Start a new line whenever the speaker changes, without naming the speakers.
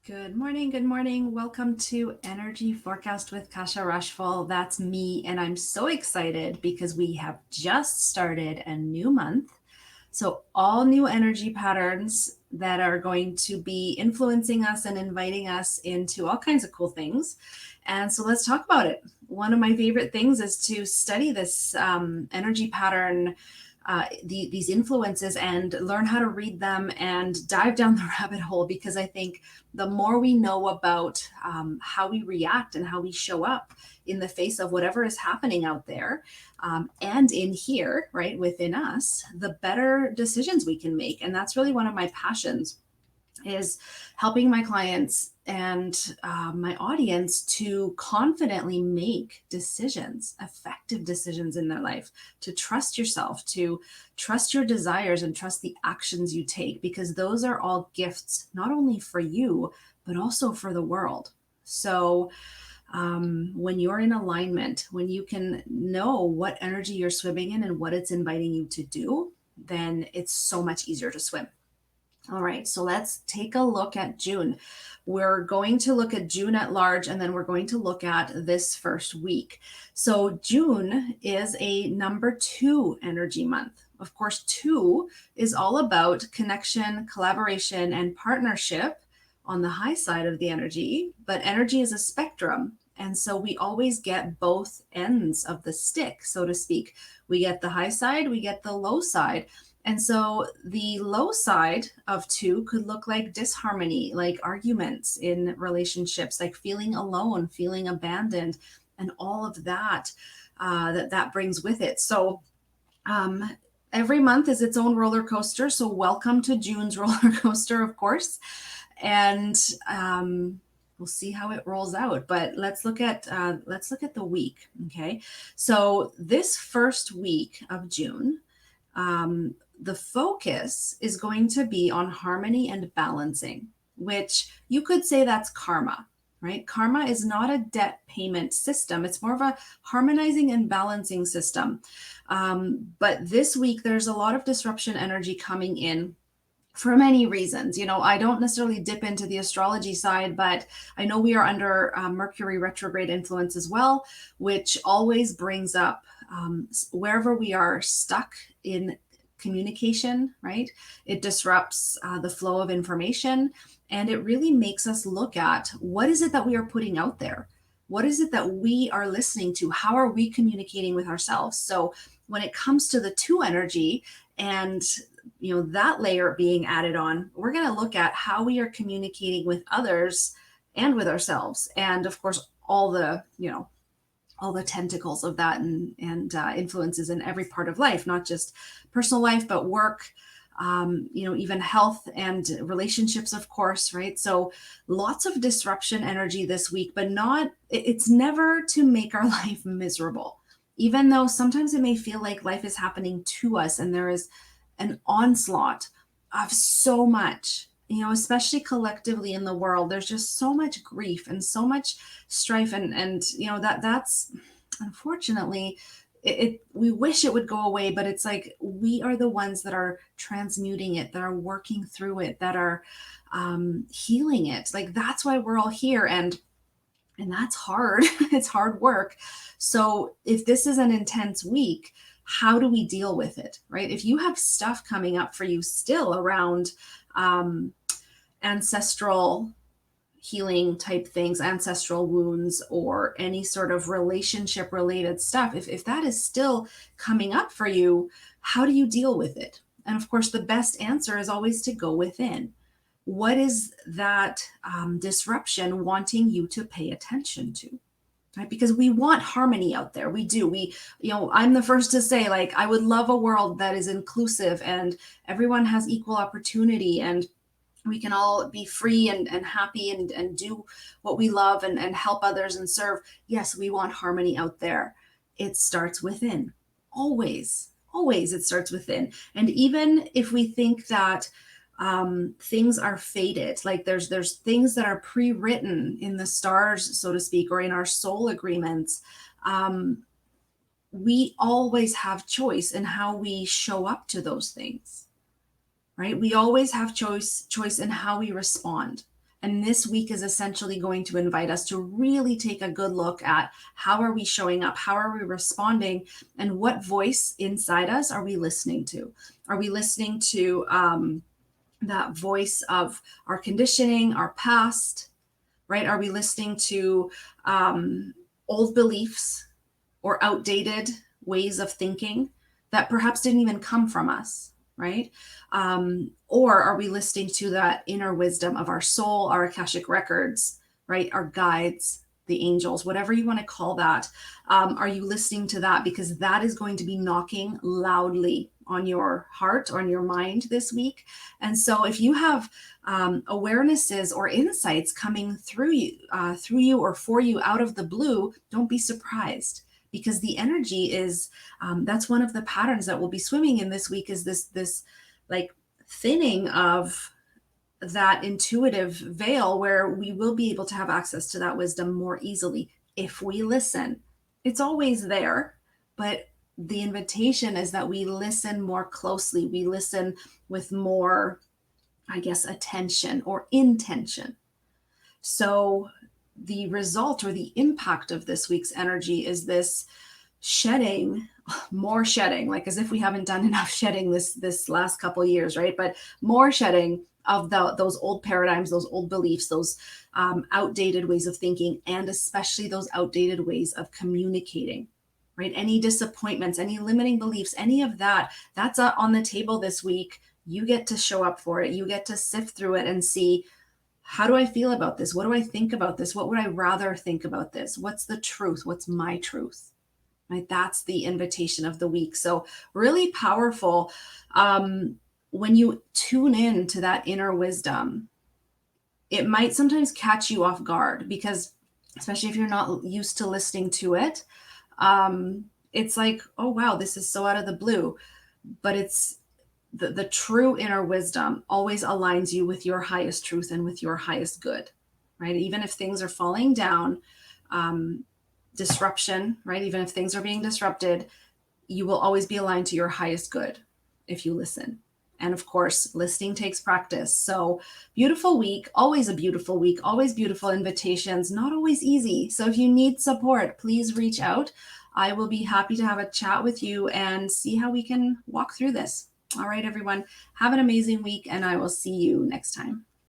Good morning. Good morning. Welcome to Energy Forecast with Kasha Rushful. That's me, and I'm so excited because we have just started a new month. So, all new energy patterns that are going to be influencing us and inviting us into all kinds of cool things. And so, let's talk about it. One of my favorite things is to study this energy pattern, these influences, and learn how to read them and dive down the rabbit hole, because I think the more we know about how we react and how we show up in the face of whatever is happening out there, and in here, right, within us, the better decisions we can make. And that's really one of my passions, is helping my clients and my audience to confidently make decisions, effective decisions in their life, to trust yourself, to trust your desires, and trust the actions you take, because those are all gifts, not only for you, but also for the world. So, when you're in alignment, when you can know what energy you're swimming in and what it's inviting you to do, then it's so much easier to swim. All right, so let's take a look at June. We're going to look at June at large, and then we're going to look at this first week. So, June is a number 2 energy month. Of course, 2 is all about connection, collaboration, and partnership on the high side of the energy, but energy is a spectrum. And so we always get both ends of the stick, so to speak. We get the high side, we get the low side. And so the low side of 2 could look like disharmony, like arguments in relationships, like feeling alone, feeling abandoned, and all of that that brings with it. So um, every month is its own roller coaster. So welcome to June's roller coaster, of course, and we'll see how it rolls out. But let's look at the week. Okay, so this first week of June. The focus is going to be on harmony and balancing, which you could say that's karma, right? Karma is not a debt payment system, it's more of a harmonizing and balancing system. But this week, there's a lot of disruption energy coming in for many reasons. I don't necessarily dip into the astrology side, but I know we are under Mercury retrograde influence as well, which always brings up wherever we are stuck in communication, right? It disrupts the flow of information, and it really makes us look at what is it that we are putting out there? What is it that we are listening to? How are we communicating with ourselves? So when it comes to the 2 energy and that layer being added on, we're going to look at how we are communicating with others and with ourselves, and of course all the tentacles of that, and influences in every part of life, not just personal life, but work, even health and relationships, of course, right? So lots of disruption energy this week, but it's never to make our life miserable, even though sometimes it may feel like life is happening to us and there is an onslaught of so much, especially collectively in the world. There's just so much grief and so much strife, and that's unfortunately we wish it would go away, but it's like we are the ones that are transmuting it, that are working through it, that are healing it. Like, that's why we're all here, and that's hard. It's hard work. So if this is an intense week, how do we deal with it, right? If you have stuff coming up for you still around ancestral healing type things, ancestral wounds, or any sort of relationship related stuff, if that is still coming up for you, how do you deal with it? And of course, the best answer is always to go within. What is that disruption wanting you to pay attention to? Right? Because we want harmony out there. We do. I'm the first to say, like, I would love a world that is inclusive and everyone has equal opportunity, and we can all be free and happy and do what we love and help others and serve. Yes, we want harmony out there. It starts within. Always it starts within. And even if we think that things are fated, like there's things that are pre-written in the stars, so to speak, or in our soul agreements, we always have choice in how we show up to those things, right? We always have choice in how we respond. And this week is essentially going to invite us to really take a good look at how are we showing up? How are we responding? And what voice inside us are we listening to? Are we listening to that voice of our conditioning, our past, right? Are we listening to old beliefs or outdated ways of thinking that perhaps didn't even come from us, right? Or are we listening to that inner wisdom of our soul, our Akashic records, right? Our guides, the angels, whatever you want to call that. Are you listening to that? Because that is going to be knocking loudly on your heart, on your mind this week. And so if you have awarenesses or insights coming through you or for you out of the blue, don't be surprised, because the energy is that's one of the patterns that we'll be swimming in this week, is this like thinning of that intuitive veil, where we will be able to have access to that wisdom more easily if we listen. It's always there, but the invitation is that we listen more closely. We listen with more, I guess, attention or intention. So the result or the impact of this week's energy is this shedding, more shedding, like as if we haven't done enough shedding this last couple of years, right? But more shedding of those old paradigms, those old beliefs, those outdated ways of thinking, and especially those outdated ways of communicating, right? Any disappointments, any limiting beliefs, any of that, that's on the table this week. You get to show up for it. You get to sift through it and see, how do I feel about this? What do I think about this? What would I rather think about this? What's the truth? What's my truth? Right? That's the invitation of the week. So really powerful. When you tune in to that inner wisdom, it might sometimes catch you off guard, because especially if you're not used to listening to it, it's like, oh, wow, this is so out of the blue. But it's the true inner wisdom always aligns you with your highest truth and with your highest good, right? Even if things are falling down, disruption, right? Even if things are being disrupted, you will always be aligned to your highest good if you listen. And of course, listening takes practice. So beautiful week, always a beautiful week, always beautiful invitations, not always easy. So if you need support, please reach out. I will be happy to have a chat with you and see how we can walk through this. All right, everyone, have an amazing week, and I will see you next time.